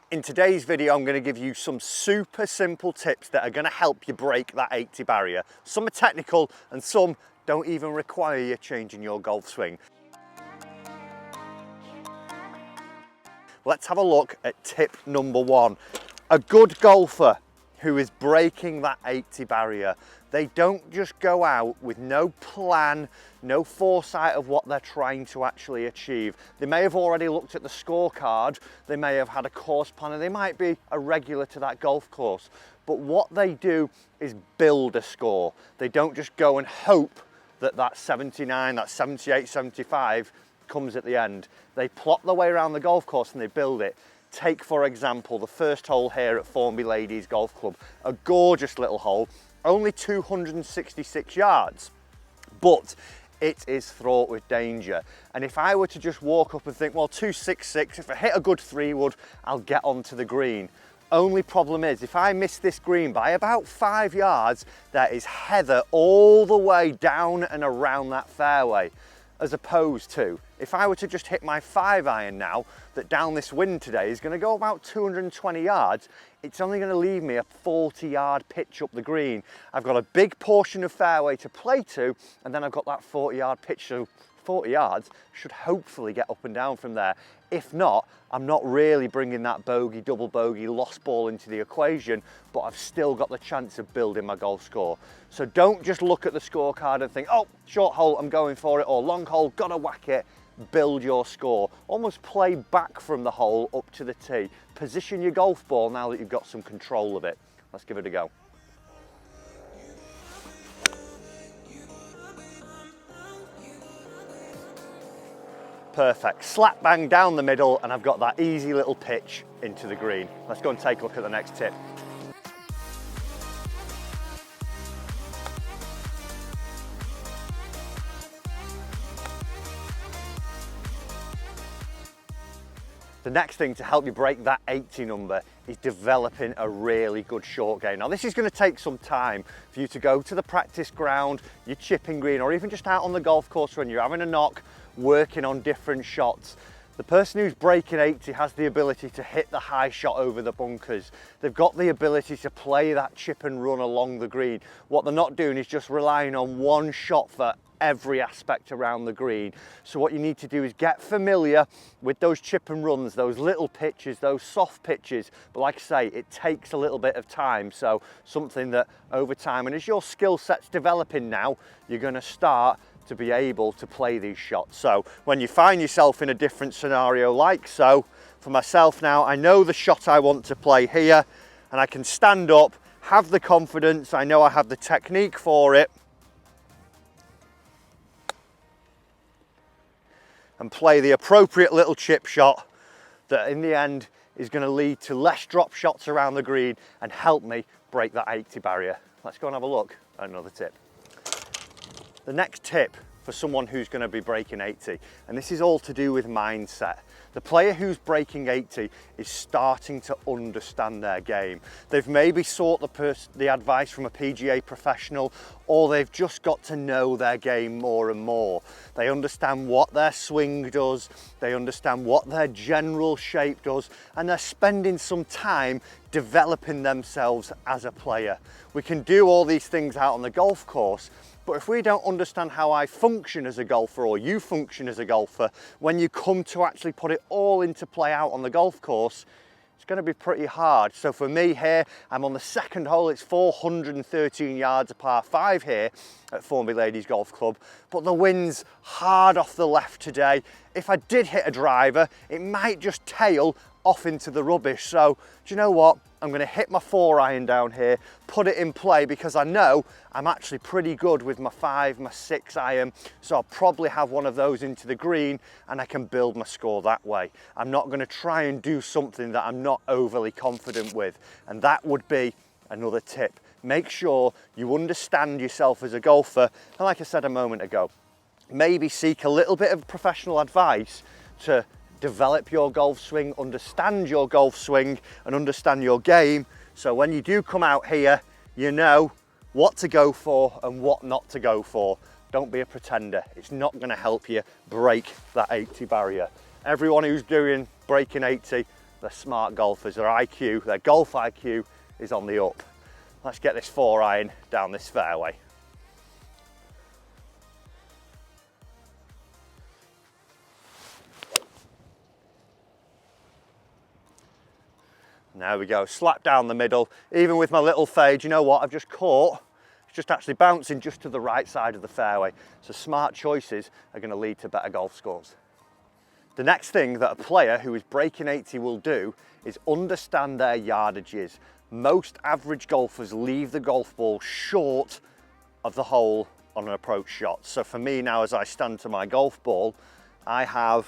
In today's video, I'm going to give you some super simple tips that are going to help you break that 80 barrier. Some are technical and some don't even require you changing your golf swing. Let's have a look at tip number one. A good golfer who is breaking that 80 barrier, they don't just go out with no plan, no foresight of what they're trying to actually achieve. They may have already looked at the scorecard, they may have had a course planner, they might be a regular to that golf course, but what they do is build a score. They don't just go and hope that that 79, that 78, 75 comes at the end. They plot their way around the golf course and they build it. Take, for example, the first hole here at Formby Ladies Golf Club. A gorgeous little hole, only 266 yards, but it is fraught with danger. And if I were to just walk up and think, well, 266, if I hit a good 3-wood, I'll get onto the green. Only problem is, if I miss this green by about 5 yards, there is heather all the way down and around that fairway. As opposed to, if I were to just hit my 5-iron now, that down this wind today is going to go about 220 yards, it's only going to leave me a 40-yard pitch up the green. I've got a big portion of fairway to play to, and then I've got that 40-yard pitch, so 40 yards should hopefully get up and down from there. If not, I'm not really bringing that bogey, double bogey, lost ball into the equation, but I've still got the chance of building my golf score. So don't just look at the scorecard and think, oh, short hole, I'm going for it, or long hole, gotta whack it. Build your score. Almost play back from the hole up to the tee. Position your golf ball now that you've got some control of it. Let's give it a go. Perfect, slap bang down the middle and I've got that easy little pitch into the green. Let's go and take a look at the next tip. The next thing to help you break that 80 number is developing a really good short game. Now this is going to take some time for you to go to the practice ground, your chipping green, or even just out on the golf course when you're having a knock, working on different shots. The person who's breaking 80 has the ability to hit the high shot over the bunkers. They've got the ability to play that chip and run along the green. What they're not doing is just relying on one shot for every aspect around the green. So what you need to do is get familiar with those chip and runs, those little pitches, those soft pitches. But like I say, it takes a little bit of time. So something that over time, and as your skill set's developing now, you're going to start to be able to play these shots. So when you find yourself in a different scenario like so, for myself now, I know the shot I want to play here and I can stand up, have the confidence, I know I have the technique for it, and play the appropriate little chip shot that in the end is going to lead to less drop shots around the green and help me break that 80 barrier. Let's go and have a look at another tip. The next tip for someone who's going to be breaking 80, and this is all to do with mindset. The player who's breaking 80 is starting to understand their game. They've maybe sought the advice from a PGA professional, or they've just got to know their game more and more. They understand what their swing does, they understand what their general shape does, and they're spending some time developing themselves as a player. We can do all these things out on the golf course, but if we don't understand how I function as a golfer, or you function as a golfer, when you come to actually put it all into play out on the golf course, it's going to be pretty hard. So for me here, I'm on the second hole. It's 413 yards, a par 5 here at Formby Ladies Golf Club, but the wind's hard off the left today. If I did hit a driver, it might just tail off into the rubbish. So do you know what? I'm going to hit my 4-iron down here, put it in play, because I know I'm actually pretty good with my 5, my 6-iron. So I'll probably have one of those into the green and I can build my score that way. I'm not going to try and do something that I'm not overly confident with. And that would be another tip. Make sure you understand yourself as a golfer. And like I said a moment ago, maybe seek a little bit of professional advice to develop your golf swing, understand your golf swing and understand your game, so when you do come out here, you know what to go for and what not to go for. Don't be a pretender. It's not going to help you break that 80 barrier. Everyone who's doing breaking 80, they're smart golfers. Their IQ, their golf IQ is on the up. Let's get this 4-iron down this fairway. There we go, slap down the middle. Even with my little fade, you know what, I've just caught, it's just actually bouncing just to the right side of the fairway. So smart choices are going to lead to better golf scores. The next thing that a player who is breaking 80 will do is understand their yardages. Most average golfers leave the golf ball short of the hole on an approach shot. So for me now, as I stand to my golf ball, I have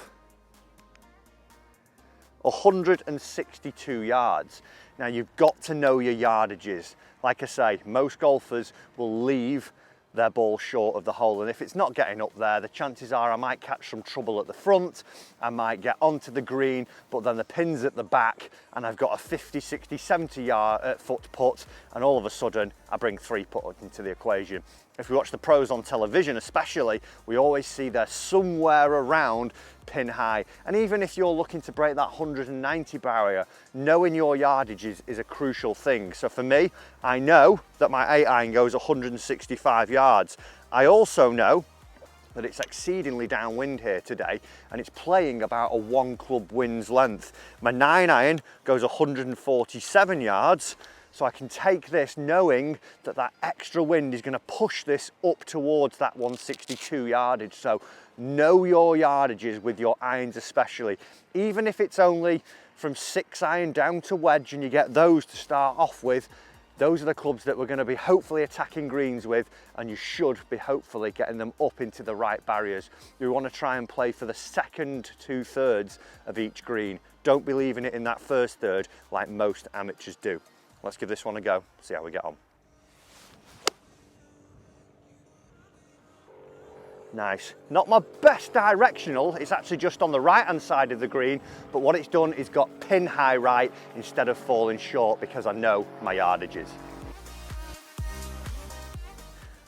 162 yards. Now you've got to know your yardages. Like I say, most golfers will leave their ball short of the hole, and if it's not getting up there, the chances are I might catch some trouble at the front, I might get onto the green, but then the pin's at the back and I've got a 50, 60, 70 foot putt, and all of a sudden I bring 3-putt into the equation. If we watch the pros on television especially, we always see they're somewhere around pin high. And even if you're looking to break that 190 barrier, knowing your yardages is a crucial thing. So for me, I know that my 8-iron goes 165 yards. I also know that it's exceedingly downwind here today, and it's playing about a 1 club wind's length. My 9-iron goes 147 yards. So I can take this knowing that that extra wind is going to push this up towards that 162 yardage. So know your yardages with your irons especially. Even if it's only from 6-iron down to wedge and you get those to start off with, those are the clubs that we're going to be hopefully attacking greens with, and you should be hopefully getting them up into the right barriers. You want to try and play for the second 2/3 of each green. Don't be leaving it in that first third like most amateurs do. Let's give this one a go, see how we get on. Nice. Not my best directional, it's actually just on the right hand side of the green, but what it's done is got pin high right instead of falling short because I know my yardages.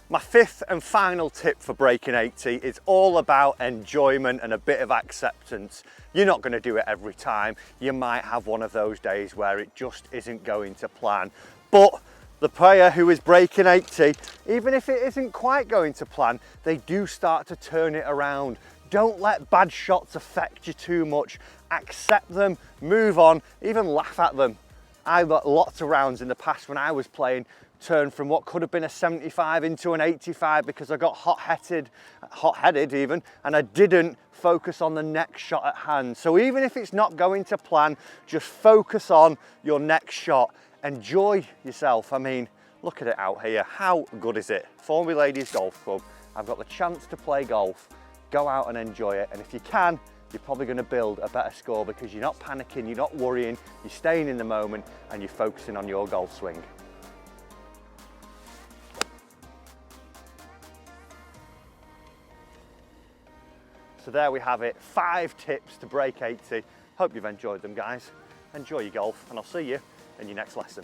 My 5th and final tip for breaking 80 is all about enjoyment and a bit of acceptance. You're not going to do it every time. You might have one of those days where it just isn't going to plan. But the player who is breaking 80, even if it isn't quite going to plan, they do start to turn it around. Don't let bad shots affect you too much. Accept them, move on, even laugh at them. I got lots of rounds in the past when I was playing turn from what could have been a 75 into an 85 because I got hot-headed even, and I didn't focus on the next shot at hand. So even if it's not going to plan, just focus on your next shot. Enjoy yourself. I mean, look at it out here. How good is it? Formby Ladies Golf Club. I've got the chance to play golf. Go out and enjoy it. And if you can, you're probably going to build a better score because you're not panicking, you're not worrying, you're staying in the moment and you're focusing on your golf swing. So there we have it, 5 tips to break 80. Hope you've enjoyed them, guys. Enjoy your golf, and I'll see you in your next lesson.